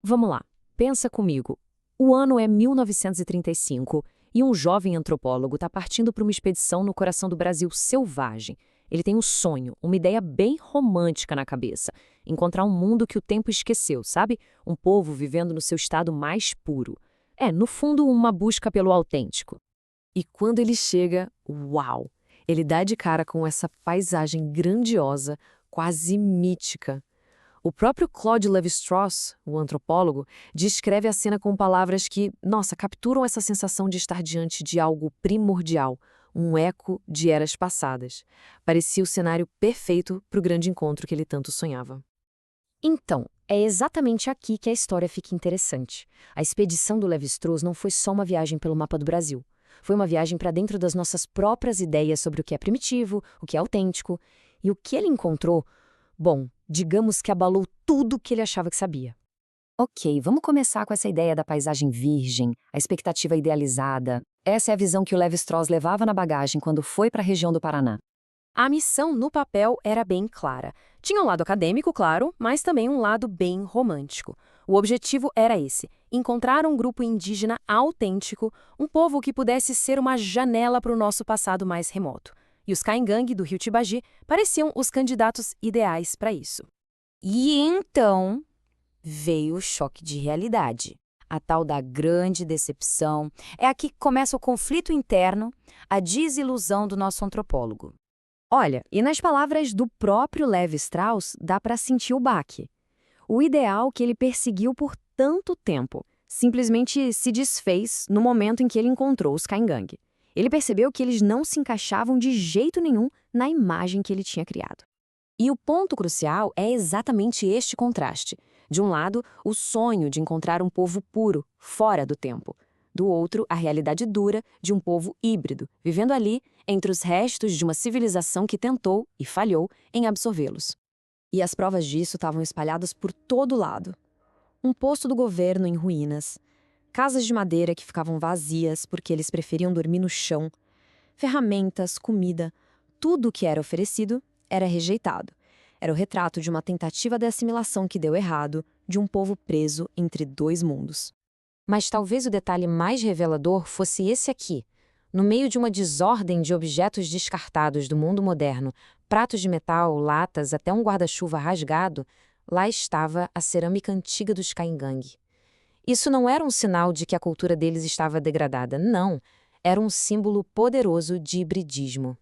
Vamos lá, pensa comigo. O ano é 1935 e um jovem antropólogo está partindo para uma expedição no coração do Brasil selvagem. Ele tem um sonho, uma ideia bem romântica na cabeça: encontrar um mundo que o tempo esqueceu, sabe? Um povo vivendo no seu estado mais puro. É, no fundo, uma busca pelo autêntico. E quando ele chega, uau! Ele dá de cara com essa paisagem grandiosa, quase mítica. O próprio Claude Lévi-Strauss, o antropólogo, descreve a cena com palavras que, nossa, capturam essa sensação de estar diante de algo primordial, um eco de eras passadas. Parecia o cenário perfeito para o grande encontro que ele tanto sonhava. Então, é exatamente aqui que a história fica interessante. A expedição do Lévi-Strauss não foi só uma viagem pelo mapa do Brasil. Foi uma viagem para dentro das nossas próprias ideias sobre o que é primitivo, o que é autêntico. E o que ele encontrou, bom, digamos que abalou tudo que ele achava que sabia. Ok, vamos começar com essa ideia da paisagem virgem, a expectativa idealizada. Essa é a visão que o Lévi-Strauss levava na bagagem quando foi para a região do Paraná. A missão no papel era bem clara. Tinha um lado acadêmico, claro, mas também um lado bem romântico. O objetivo era esse: encontrar um grupo indígena autêntico, um povo que pudesse ser uma janela para o nosso passado mais remoto. E os Caingangue do Rio Tibagi pareciam os candidatos ideais para isso. E então veio o choque de realidade. A tal da grande decepção. É aqui que começa o conflito interno, a desilusão do nosso antropólogo. Olha, e nas palavras do próprio Lévi-Strauss, dá para sentir o baque. O ideal que ele perseguiu por tanto tempo simplesmente se desfez no momento em que ele encontrou os Caingangue. Ele percebeu que eles não se encaixavam de jeito nenhum na imagem que ele tinha criado. E o ponto crucial é exatamente este contraste. De um lado, o sonho de encontrar um povo puro, fora do tempo. Do outro, a realidade dura de um povo híbrido, vivendo ali entre os restos de uma civilização que tentou e falhou em absorvê-los. E as provas disso estavam espalhadas por todo lado. Um posto do governo em ruínas, casas de madeira que ficavam vazias porque eles preferiam dormir no chão, ferramentas, comida, tudo o que era oferecido era rejeitado. Era o retrato de uma tentativa de assimilação que deu errado, de um povo preso entre dois mundos. Mas talvez o detalhe mais revelador fosse esse aqui. No meio de uma desordem de objetos descartados do mundo moderno, pratos de metal, latas, até um guarda-chuva rasgado, lá estava a cerâmica antiga dos Caingangue. Isso não era um sinal de que a cultura deles estava degradada, não. Era um símbolo poderoso de hibridismo.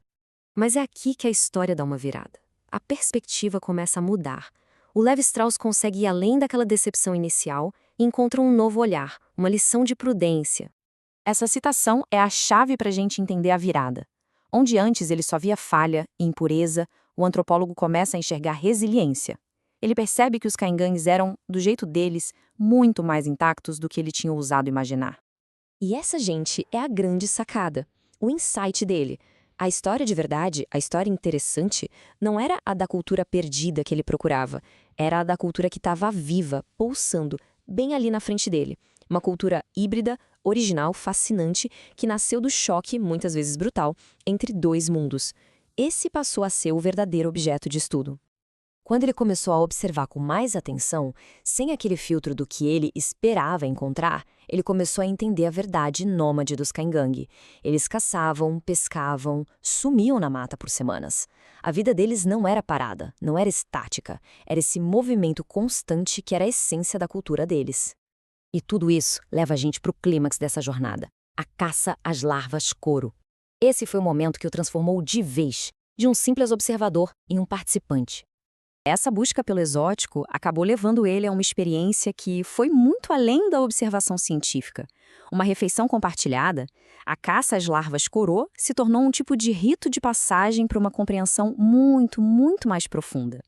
Mas é aqui que a história dá uma virada. A perspectiva começa a mudar. O Lévi-Strauss consegue ir além daquela decepção inicial e encontra um novo olhar, uma lição de prudência. Essa citação é a chave para a gente entender a virada. Onde antes ele só via falha e impureza, o antropólogo começa a enxergar resiliência. Ele percebe que os caingangues eram, do jeito deles, muito mais intactos do que ele tinha ousado imaginar. E essa gente é a grande sacada, o insight dele. A história de verdade, a história interessante, não era a da cultura perdida que ele procurava, era a da cultura que estava viva, pulsando, bem ali na frente dele. Uma cultura híbrida, original, fascinante, que nasceu do choque, muitas vezes brutal, entre dois mundos. Esse passou a ser o verdadeiro objeto de estudo. Quando ele começou a observar com mais atenção, sem aquele filtro do que ele esperava encontrar, ele começou a entender a verdade nômade dos Caingangue. Eles caçavam, pescavam, sumiam na mata por semanas. A vida deles não era parada, não era estática, era esse movimento constante que era a essência da cultura deles. E tudo isso leva a gente para o clímax dessa jornada, a caça às larvas couro. Esse foi o momento que o transformou de vez, de um simples observador em um participante. Essa busca pelo exótico acabou levando ele a uma experiência que foi muito além da observação científica. Uma refeição compartilhada, a caça às larvas corô se tornou um tipo de rito de passagem para uma compreensão muito, muito mais profunda.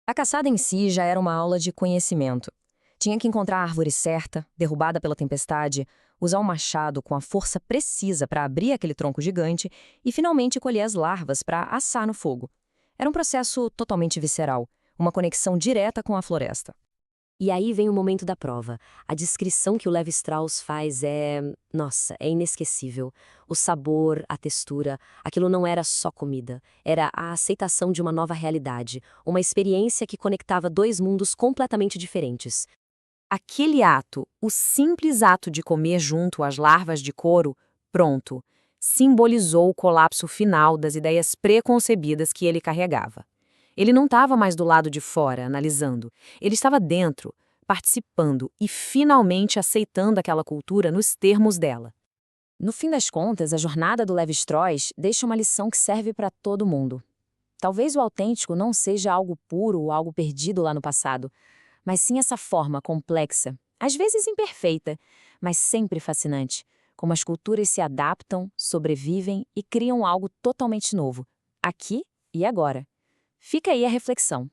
A caçada em si já era uma aula de conhecimento. Tinha que encontrar a árvore certa, derrubada pela tempestade, usar um machado com a força precisa para abrir aquele tronco gigante e finalmente colher as larvas para assar no fogo. Era um processo totalmente visceral, uma conexão direta com a floresta. E aí vem o momento da prova. A descrição que o Lévi-Strauss faz nossa, é inesquecível. O sabor, a textura, aquilo não era só comida. Era a aceitação de uma nova realidade, uma experiência que conectava dois mundos completamente diferentes. Aquele ato, o simples ato de comer junto às larvas de couro, pronto, simbolizou o colapso final das ideias preconcebidas que ele carregava. Ele não estava mais do lado de fora, analisando. Ele estava dentro, participando e finalmente aceitando aquela cultura nos termos dela. No fim das contas, a jornada do Levi-Strauss deixa uma lição que serve para todo mundo. Talvez o autêntico não seja algo puro ou algo perdido lá no passado, mas sim essa forma complexa, às vezes imperfeita, mas sempre fascinante, como as culturas se adaptam, sobrevivem e criam algo totalmente novo, aqui e agora. Fica aí a reflexão.